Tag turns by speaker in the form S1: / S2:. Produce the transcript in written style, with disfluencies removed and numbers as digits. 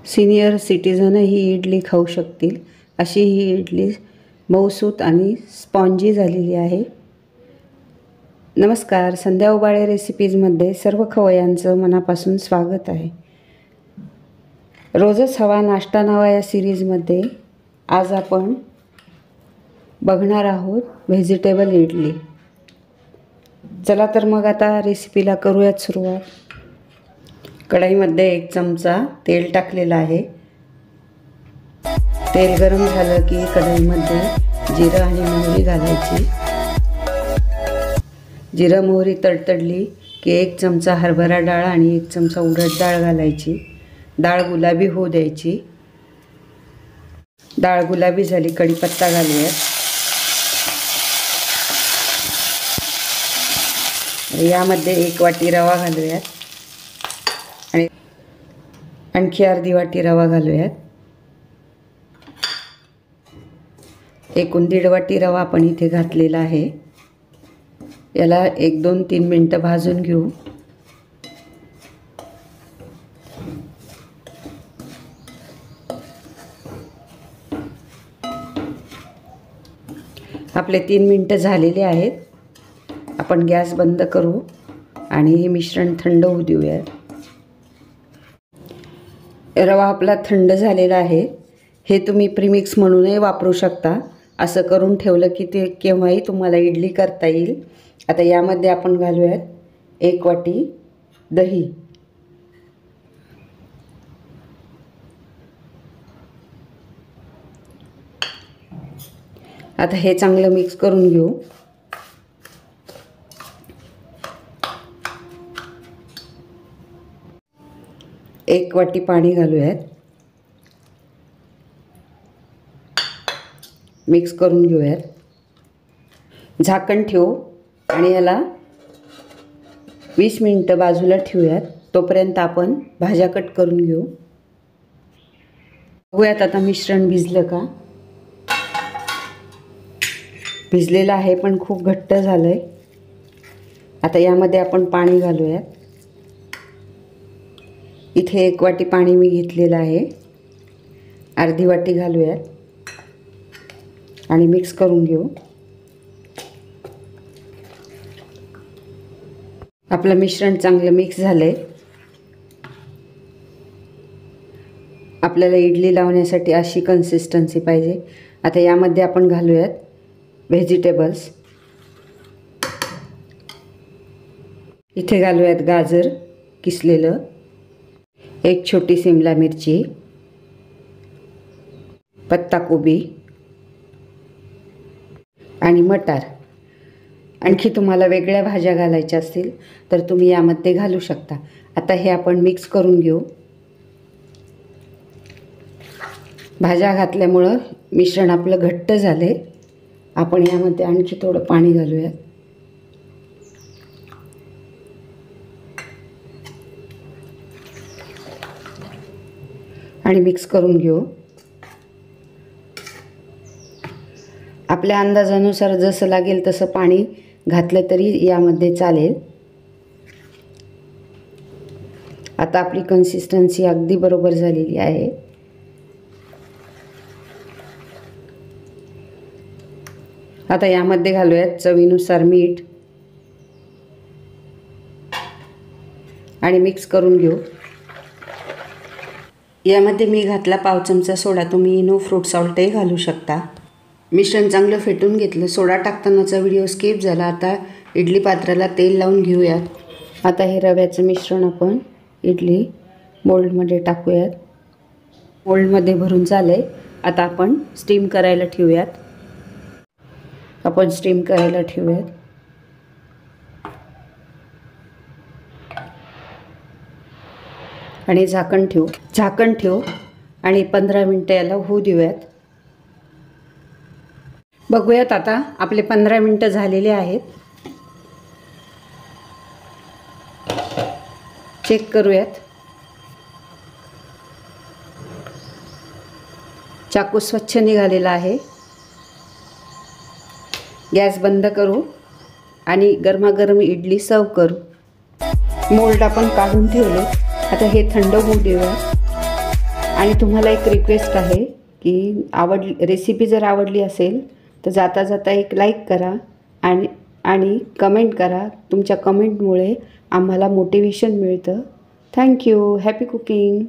S1: Senior citizen ही इडली खाऊ शकतील अशी ही इडली मऊसूत आणि स्पॉन्जी झालेली आहे। नमस्कार, संध्या उबाळे रेसिपीजमध्ये सर्व खवय्यांचं मनापासून स्वागत आहे। रोजच हवा नाश्ता नावा या सिरीजमध्ये आज आपण बघणार आहोत व्हेजिटेबल इडली। चला तर मग आता रेसिपीला करूयात सुरुवात। कढईमध्ये 1 चमचा तेल टाकलेला आहे। तेल गरम झालं की कढईमध्ये जिरं आणि मोहरी घालायची। जिरं मोहरी तडतडली की 1 चमचा हरभरा डाळ आणि 1 चमचा उडद डाळ घालायची। डाळ गुलाबी होऊ द्यायची। डाळ गुलाबी झाली कढीपत्ता घालूयात। यामध्ये 1 वाटी रवा घालूयात आणि आणखी अर्धी वाटी रवा घालूयात। एकूण 1.5 वाटी रवा आपण इथे घातलेला आहे। याला 1-2-3 मिनिटं भाजून घेऊ। आपले 3 मिनिटं झालेले आहेत। आपण गॅस बंद करू आणि हे मिश्रण थंड होऊ देऊया। रवा आपला थंड झालेला आहे। हे तुम्ही प्रीमिक्स म्हणूनही वापरू शकता। असं करून ठेवलं की ते केव्हाही तुम्हाला इडली करता येईल। आता यामध्ये आपण घालूयात 1 वाटी दही। आता हे चांगलं मिक्स करून घेऊ। एक वाटी पाणी घालूयात। मिक्स करून घेऊयात। झाकण ठेवू आणि याला 20 मिनिटं बाजूला ठेवूयात। तोपर्यंत आपण भाज्या कट करून घेऊ। बघूयात आता मिश्रण भिजलं का। भिजलेलं आहे पण खूप घट्ट झालंय। आता यामध्ये आपण पाणी घालूयात। इथे 1 वाटी पाणी मी घेतलेलं आहे। अर्धी वाटी घालूयात आणि मिक्स करून घेऊ। आपलं मिश्रण चांगलं मिक्स झालंय। आपल्याला इडली लावण्यासाठी अशी कन्सिस्टन्सी पाहिजे। आता यामध्ये आपण घालूयात व्हेजिटेबल्स। इथे घालूयात गाजर किसलेलं, 1 छोटी शिमला मिरची, पत्ताकोबी आणि मटार। आणखी तुम्हाला वेगळ्या भाज्या घालायच्या असतील तर तुम्ही यामध्ये घालू शकता। आता हे आपण मिक्स करून घेऊ। भाज्या घातल्यामुळं मिश्रण आपलं घट्ट झाले। आपण यामध्ये आणखी थोडं पाणी घालूया आणि मिक्स करून घेऊ। आपल्या अंदाजानुसार जसं लागेल तसं पाणी घातलं तरी यामध्ये चालेल। आता आपली कन्सिस्टन्सी अगदी बरोबर झालेली आहे। आता यामध्ये घालूयात चवीनुसार मीठ आणि मिक्स करून घेऊ। यामध्ये मी घातला पाव चमचा सोडा। तुम्ही नो फ्रूट सॉल्टही घालू शकता। मिश्रण चांगलं फेटून घेतलं। सोडा टाकतानाचा व्हिडिओ स्किप झाला। आता इडली पात्राला तेल लावून घेऊयात। आता हे रव्याचं मिश्रण आपण इडली मोल्डमध्ये टाकूयात। मोल्डमध्ये भरून झालंय। आता आपण स्टीम करायला ठेवूयात। आणि झाकण ठेवू आणि 15 मिनिटं याला होऊ देऊयात। बघूयात आता आपले 15 मिनिटं झालेले आहेत। चेक करूयात। चाकू स्वच्छ निघालेला आहे। गॅस बंद करू आणि गरमागरम इडली सर्व करू। मोल्ड आपण काढून ठेवले। आता हे थंड होऊ देऊया आणि तुम्हाला एक रिक्वेस्ट आहे की रेसिपी जर आवडली असेल तर जाता जाता एक लाईक करा आणि कमेंट करा. तुमच्या कमेंटमुळे आम्हाला मोटिवेशन मिळतं. थँक्यू. Happy cooking.